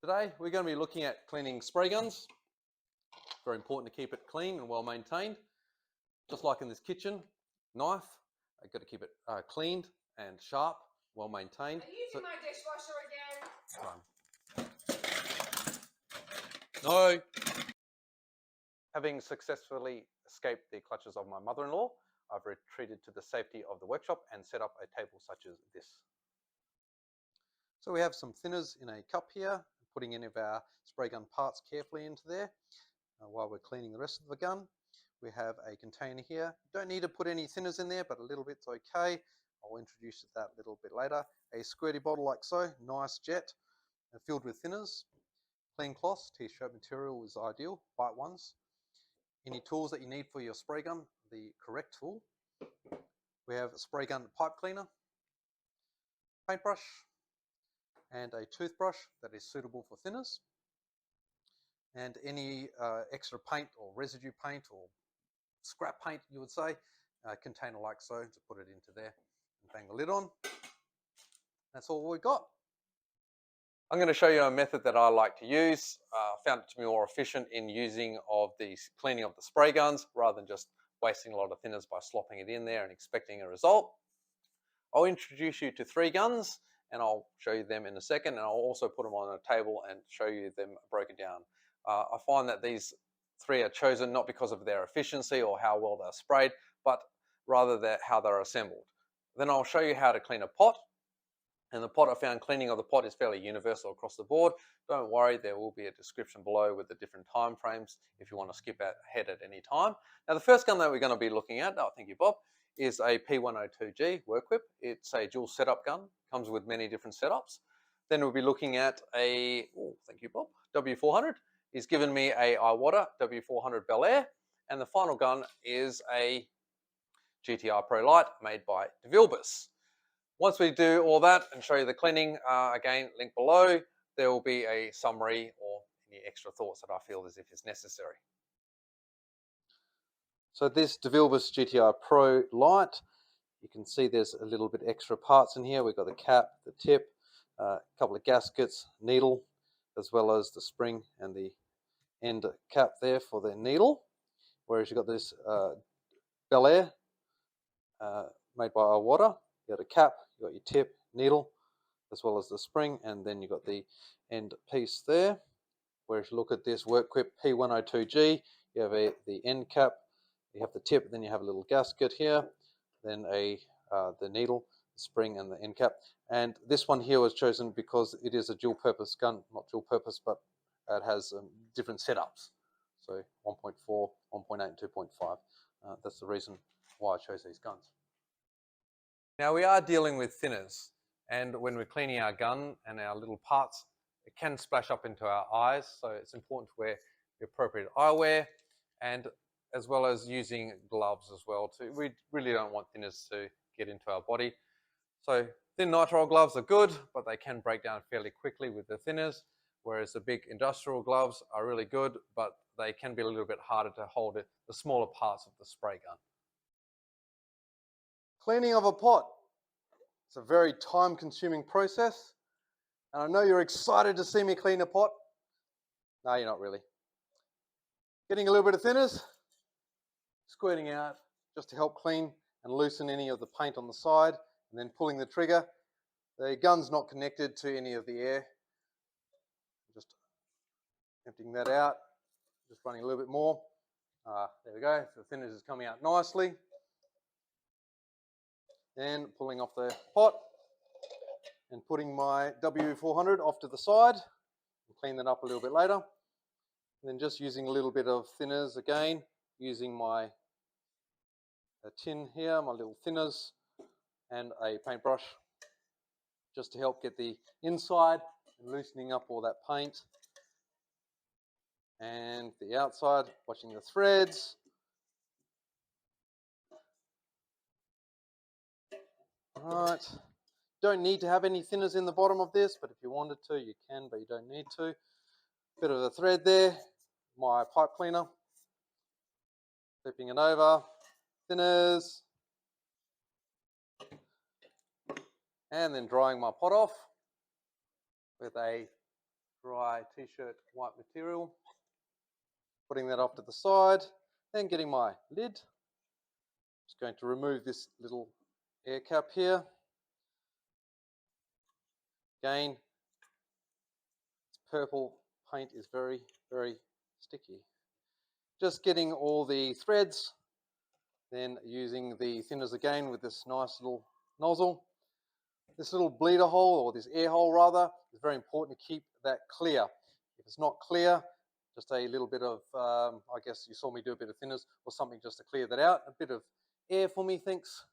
Today we're going to be looking at cleaning spray guns. Very important to keep it clean and well maintained. Just like in this kitchen, knife, I've got to keep it cleaned and sharp, well maintained. Are you using my dishwasher again? No. Having successfully escaped the clutches of my mother-in-law, I've retreated to the safety of the workshop and set up a table such as this. So we have some thinners in a cup here, putting any of our spray gun parts carefully into there while we're cleaning the rest of the gun. We have a container here. Don't need to put any thinners in there, but a little bit's okay. I'll introduce that a little bit later. A squirty bottle like so, nice jet, filled with thinners. Clean cloths, t-shirt material is ideal, white ones. Any tools that you need for your spray gun, the correct tool. We have a spray gun pipe cleaner, paintbrush, and a toothbrush that is suitable for thinners. And any extra paint or residue paint or scrap paint, you would say, a container like so, to put it into there and bang the lid on. That's all we've got. I'm going to show you a method that I like to use. Found it to be more efficient in using of the cleaning of the spray guns rather than just wasting a lot of thinners by slopping it in there and expecting a result. I'll introduce you to 3 guns and I'll show you them in a second, and I'll also put them on a table and show you them broken down. I find that these 3 are chosen not because of their efficiency or how well they're sprayed, but rather how they're assembled. Then I'll show you how to clean a pot. And the pot, I found cleaning of the pot is fairly universal across the board. Don't worry, there will be a description below with the different time frames if you want to skip ahead at any time. Now the first gun that we're going to be looking at, thank you Bob, is a P102G Workquip. It's a dual setup gun, comes with many different setups. Then we'll be looking at a, thank you Bob, W400. He's given me a Iwatta W400 Bel Air. And the final gun is a Gti Pro Lite made by Devilbiss. Once we do all that and show you the cleaning, again, link below, there will be a summary or any extra thoughts that I feel as if is necessary. So this Devilbiss Gti Pro Lite, you can see there's a little bit extra parts in here. We've got the cap, the tip, a couple of gaskets, needle, as well as the spring and the end cap there for the needle. Whereas you've got this Bel Air made by Iwatta. You got a cap, you got your tip, needle, as well as the spring, and then you got the end piece there. Whereas you look at this Workquip P102G, you have the end cap, you have the tip, then you have a little gasket here, then the needle, the spring, and the end cap. And this one here was chosen because it is a dual-purpose gun, not dual-purpose, but it has different setups. So 1.4, 1.8, and 2.5. That's the reason why I chose these guns. Now we are dealing with thinners, and when we're cleaning our gun and our little parts, it can splash up into our eyes, so it's important to wear the appropriate eyewear, and as well as using gloves as well. We really don't want thinners to get into our body. So thin nitrile gloves are good, but they can break down fairly quickly with the thinners, whereas the big industrial gloves are really good, but they can be a little bit harder to hold the smaller parts of the spray gun. Cleaning of a pot. It's a very time-consuming process, and I know you're excited to see me clean a pot. No, you're not really. Getting a little bit of thinners, squirting out just to help clean and loosen any of the paint on the side, and then pulling the trigger. The gun's not connected to any of the air. Just emptying that out, just running a little bit more. There we go, the thinners is coming out nicely. Then pulling off the pot and putting my W400 off to the side. I'll clean that up a little bit later. And then just using a little bit of thinners again, using my tin here, my little thinners, and a paintbrush just to help get the inside and loosening up all that paint. And the outside, watching the threads. Right. Don't need to have any thinners in the bottom of this, but if you wanted to, you can, but you don't need to. Bit of the thread there, my pipe cleaner. Flipping it over, thinners. And then drying my pot off with a dry t-shirt white material, putting that off to the side, then getting my lid. Just going to remove this little air cap here. Again, purple paint is very, very sticky. Just getting all the threads, then using the thinners again with this nice little nozzle. This little bleeder hole, or this air hole rather, is very important to keep that clear. If it's not clear, just a little bit of, I guess you saw me do a bit of thinners or something just to clear that out. A bit of air for me, thanks.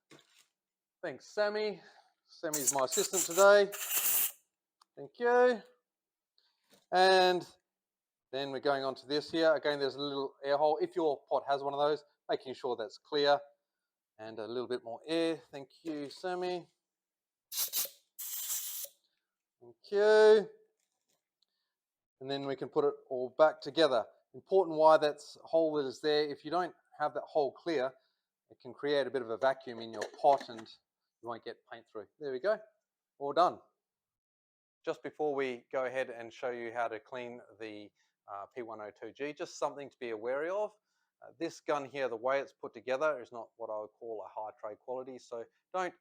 Thanks, Sammy. Sammy's my assistant today. Thank you. And then we're going on to this here. Again, there's a little air hole. If your pot has one of those, making sure that's clear. And a little bit more air. Thank you, Sammy. Thank you. And then we can put it all back together. Important why that hole that is there. If you don't have that hole clear, it can create a bit of a vacuum in your pot and you won't get paint through. There we go. All done. Just before we go ahead and show you how to clean the P102G, just something to be aware of. This gun here, the way it's put together is not what I would call a high trade quality, so don't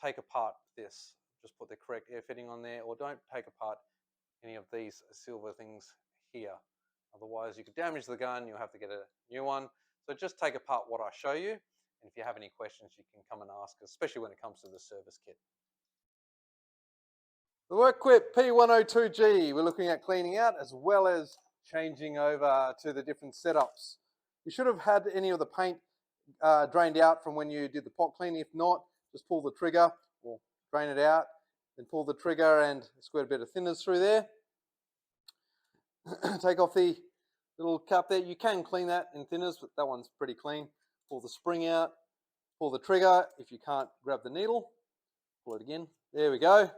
take apart this. Just put the correct air fitting on there, or don't take apart any of these silver things here. Otherwise you could damage the gun, you'll have to get a new one. So just take apart what I show you, and if you have any questions you can come and ask, especially when it comes to the service kit. The Workquip P102G we're looking at cleaning out, as well as changing over to the different setups. You should have had any of the paint drained out from when you did the pot cleaning. If not, just pull the trigger or drain it out, then pull the trigger and squirt a bit of thinners through there. Take off the little cap there. You can clean that in thinners, but that one's pretty clean. Pull the spring out, pull the trigger. If you can't grab the needle, pull it again. There we go.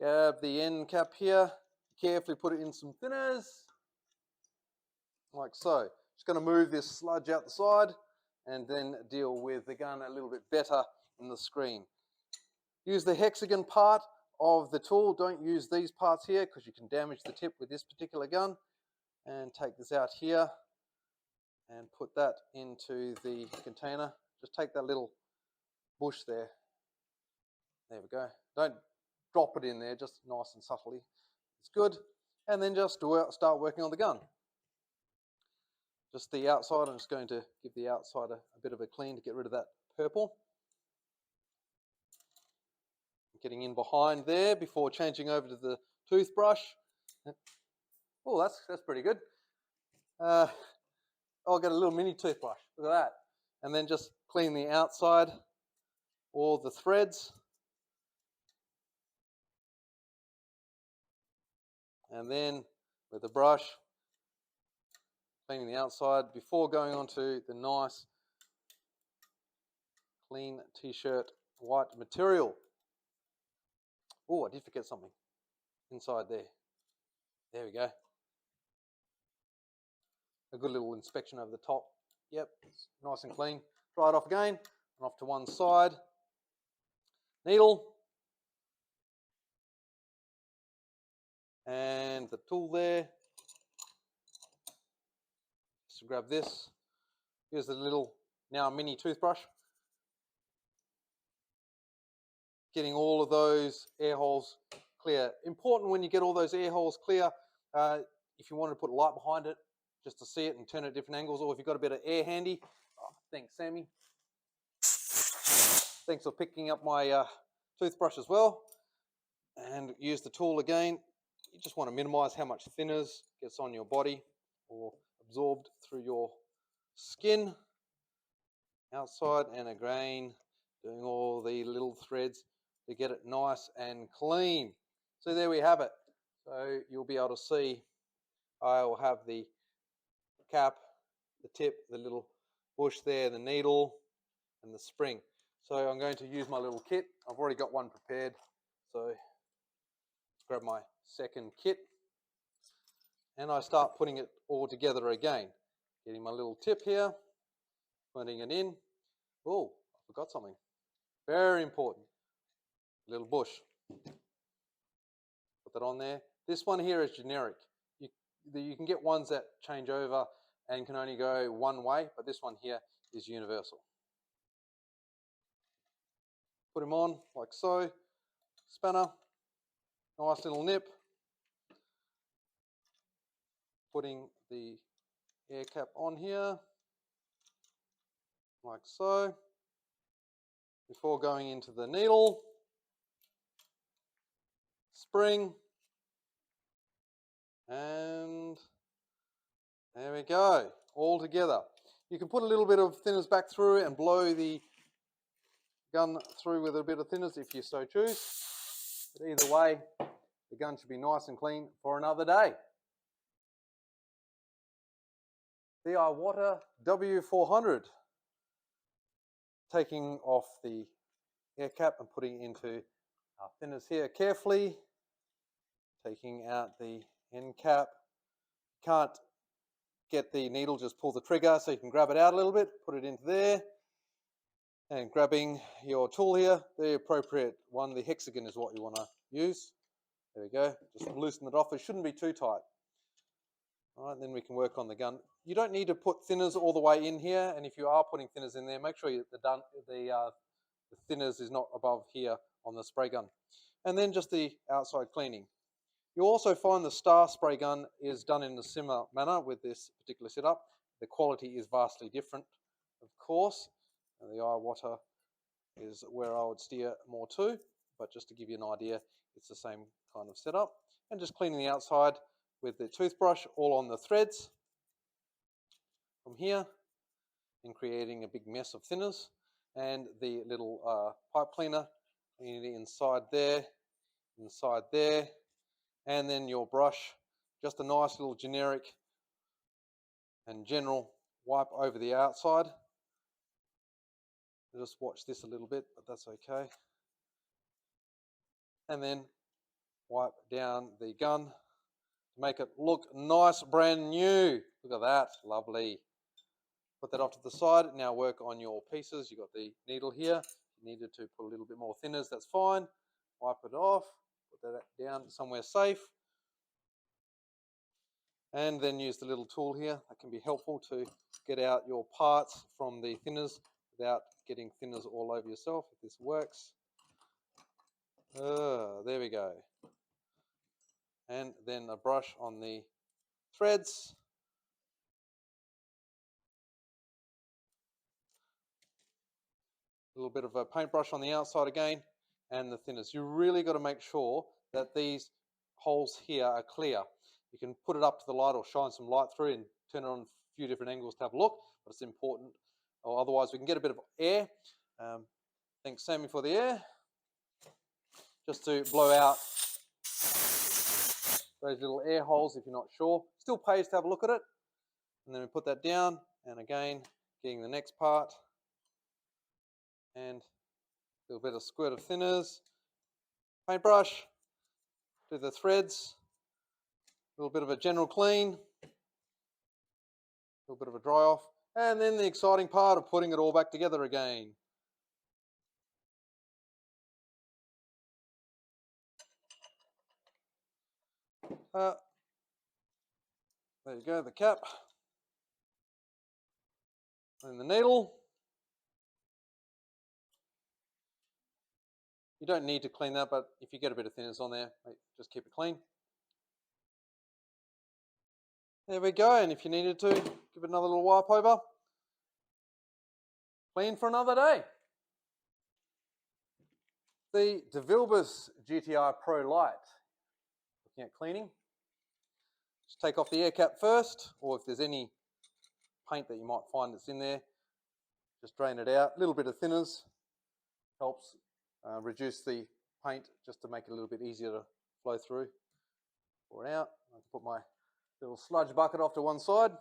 Grab the end cap here, carefully put it in some thinners, like so. Just going to move this sludge out the side and then deal with the gun a little bit better in the screen. Use the hexagon part of the tool. Don't use these parts here because you can damage the tip with this particular gun. And take this out here and put that into the container. Just take that little bush there. There we go. Don't drop it in there, just nice and subtly. It's good. And then just start working on the gun. Just the outside, I'm just going to give the outside a bit of a clean to get rid of that purple. Getting in behind there before changing over to the toothbrush. Oh, that's pretty good. I'll get a little mini toothbrush. Look at that. And then just clean the outside, all the threads. And then with the brush, cleaning the outside before going on to the nice clean t-shirt white material. Oh, I did forget something inside there. There we go. A good little inspection over the top. Yep, it's nice and clean. Dry it off again, and off to one side. Needle. And the tool there. Just to grab this. Here's the little, now mini toothbrush. Getting all of those air holes clear. Important when you get all those air holes clear, if you want to put light behind it, just to see it and turn it at different angles, or if you've got a bit of air handy. Oh, thanks, Sammy. Thanks for picking up my toothbrush as well. And use the tool again. You just want to minimize how much thinners gets on your body or absorbed through your skin. Outside, and again, doing all the little threads to get it nice and clean. So there we have it. So you'll be able to see I will have the cap, the tip, the little bush there, the needle, and the spring. So I'm going to use my little kit. I've already got one prepared. So let's grab my second kit. And I start putting it all together again. Getting my little tip here, putting it in. Oh, I forgot something. Very important. Little bush. The that on there. This one here is generic. You can get ones that change over and can only go one way, but this one here is universal. Put him on like so. Spanner, nice little nip. Putting the air cap on here like so. Before going into the needle, spring, and there we go, all together. You can put a little bit of thinners back through and blow the gun through with a bit of thinners if you so choose. But either way, the gun should be nice and clean for another day. The Iwatta W400. Taking off the air cap and putting it into our thinners here carefully. Taking out the end cap. Can't get the needle, just pull the trigger so you can grab it out a little bit, put it into there. And grabbing your tool here, the appropriate one, the hexagon is what you want to use. There we go, just loosen it off. It shouldn't be too tight. All right, then we can work on the gun. You don't need to put thinners all the way in here, and if you are putting thinners in there, make sure the thinners is not above here on the spray gun. And then just the outside cleaning. You'll also find the Star spray gun is done in a similar manner with this particular setup. The quality is vastly different, of course. And the Iwatta is where I would steer more to, but just to give you an idea, it's the same kind of setup. And just cleaning the outside with the toothbrush all on the threads from here, and creating a big mess of thinners, and the little pipe cleaner inside there, and then your brush, just a nice little generic and general wipe over the outside. Just watch this a little bit, but that's okay. And then wipe down the gun to make it look nice, brand new. Look at that, lovely. Put that off to the side. Now work on your pieces. You've got the needle here. You needed to put a little bit more thinners, that's fine. Wipe it off, put that down somewhere safe. And then use the little tool here. That can be helpful to get out your parts from the thinners without getting thinners all over yourself, if this works. There we go. And then a brush on the threads. A little bit of a paintbrush on the outside again, and the thinners. You really got to make sure that these holes here are clear. You can put it up to the light or shine some light through and turn it on a few different angles to have a look, but it's important, or otherwise we can get a bit of air. Thanks Sammy for the air. Just to blow out those little air holes if you're not sure. Still pays to have a look at it. And then we put that down, and again, getting the next part. And a little bit of squirt of thinners. Paintbrush. Do the threads. A little bit of a general clean. A little bit of a dry off. And then the exciting part of putting it all back together again. There you go, the cap. And the needle. You don't need to clean that, but if you get a bit of thinners on there, just keep it clean. There we go, and if you needed to, give it another little wipe over. Clean for another day. The Devilbiss Gti Pro Lite. Looking at cleaning. Just take off the air cap first, or if there's any paint that you might find that's in there, just drain it out. A little bit of thinners helps reduce the paint just to make it a little bit easier to flow through. Pour it out. I can put my little sludge bucket off to one side.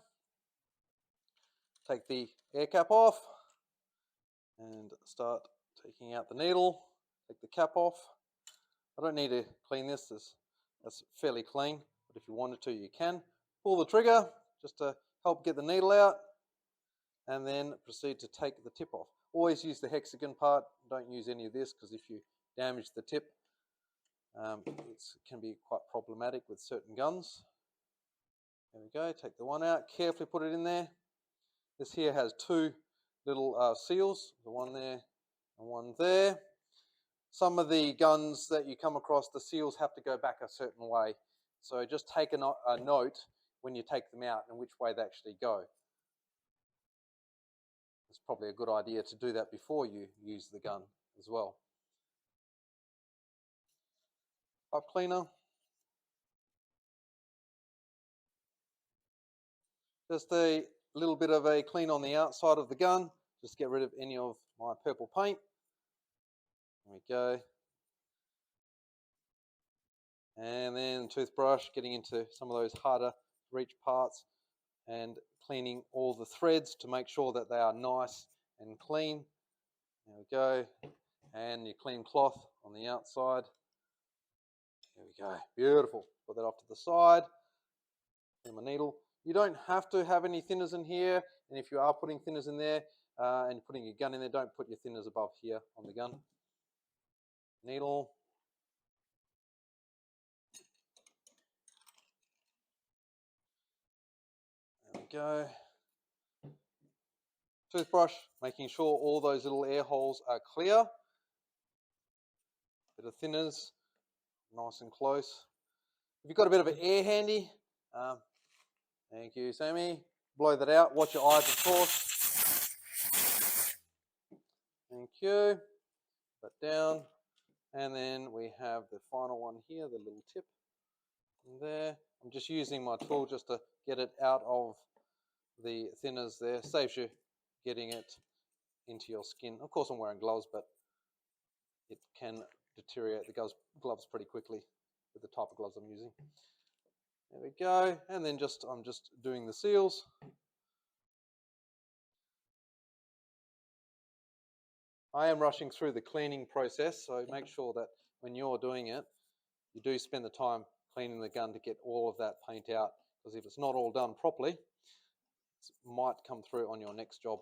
Take the air cap off and start taking out the needle. Take the cap off. I don't need to clean this. That's fairly clean, but if you wanted to, you can. Pull the trigger just to help get the needle out, and then proceed to take the tip off. Always use the hexagon part. Don't use any of this, because if you damage the tip, It can be quite problematic with certain guns. There we go, take the one out, carefully put it in there. This here has two little seals, the one there and one there. Some of the guns that you come across, the seals have to go back a certain way. So just take a note when you take them out and which way they actually go. It's probably a good idea to do that before you use the gun as well. Pipe cleaner. Just a little bit of a clean on the outside of the gun. Just get rid of any of my purple paint. There we go. And then toothbrush, getting into some of those harder to reach parts and cleaning all the threads to make sure that they are nice and clean. There we go. And your clean cloth on the outside. There we go. Beautiful. Put that off to the side. Clean my needle. You don't have to have any thinners in here, and if you are putting thinners in there and putting your gun in there, don't put your thinners above here on the gun. Needle. There we go. Toothbrush, making sure all those little air holes are clear. Bit of thinners, nice and close. If you've got a bit of an air handy, thank you, Sammy. Blow that out. Watch your eyes, of course. Thank you. Put that down. And then we have the final one here, the little tip in there. I'm just using my tool just to get it out of the thinners there. Saves you getting it into your skin. Of course, I'm wearing gloves, but it can deteriorate the gloves pretty quickly with the type of gloves I'm using. There we go. And then I'm just doing the seals. I am rushing through the cleaning process, so make sure that when you're doing it, you do spend the time cleaning the gun to get all of that paint out, because if it's not all done properly, it might come through on your next job.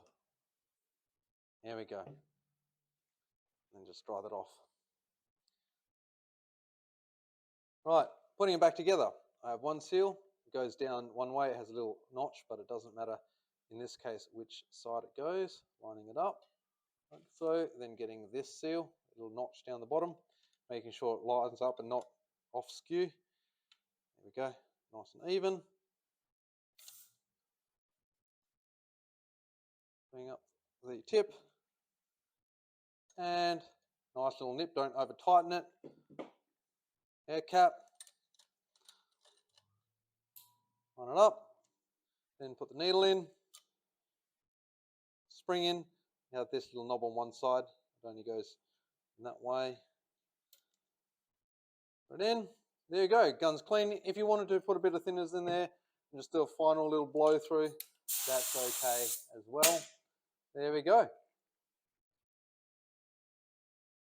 There we go. And just dry that off. Right, putting it back together. I have one seal. It goes down one way. It has a little notch, but it doesn't matter in this case which side it goes. Lining it up. Like so, then getting this seal, a little notch down the bottom, making sure it lines up and not off skew. There we go, nice and even. Bring up the tip, and nice little nip, don't over tighten it. Air cap, line it up, then put the needle in, spring in. You have this little knob on one side, it only goes in that way. Put it in, there you go, gun's clean. If you wanted to put a bit of thinners in there and just do a final little blow through, that's okay as well. There we go.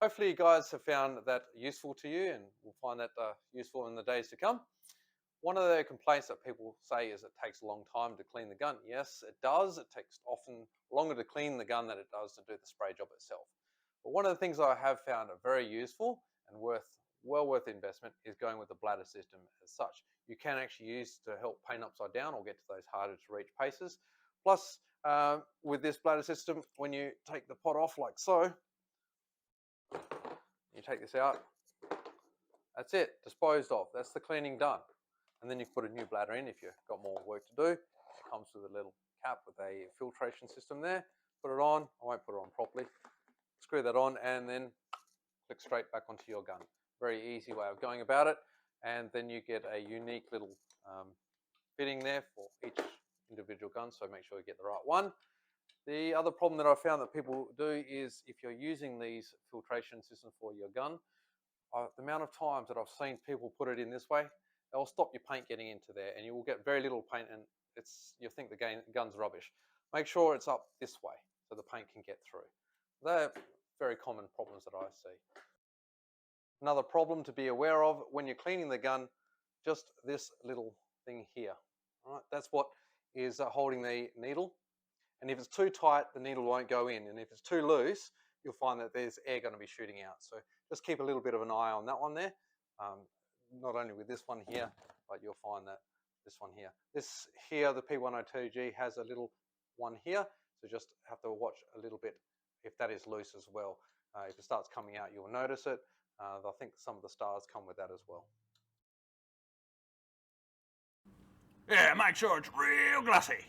Hopefully you guys have found that useful to you, and will find that useful in the days to come. One of the complaints that people say is it takes a long time to clean the gun. Yes, it does. It takes often longer to clean the gun than it does to do the spray job itself. But one of the things I have found are very useful and well worth the investment is going with the bladder system as such. You can actually use to help paint upside down or get to those harder to reach paces. Plus, with this bladder system, when you take the pot off like so, you take this out, that's it, disposed of. That's the cleaning done. And then you put a new bladder in if you've got more work to do. It comes with a little cap with a filtration system there. Put it on. I won't put it on properly. Screw that on and then click straight back onto your gun. Very easy way of going about it. And then you get a unique little fitting there for each individual gun, so make sure you get the right one. The other problem that I found that people do is if you're using these filtration systems for your gun, the amount of times that I've seen people put it in this way, they'll stop your paint getting into there and you will get very little paint, and you'll think the gun's rubbish. Make sure it's up this way so the paint can get through. They're very common problems that I see. Another problem to be aware of when you're cleaning the gun, just this little thing here. All right, that's what is holding the needle. And if it's too tight, the needle won't go in. And if it's too loose, you'll find that there's air going to be shooting out. So just keep a little bit of an eye on that one there. not only with this one here, but you'll find that this one here. This here, the P102G, has a little one here, so just have to watch a little bit if that is loose as well. If it starts coming out, you'll notice it. I think some of the stars come with that as well. Yeah, make sure it's real glossy.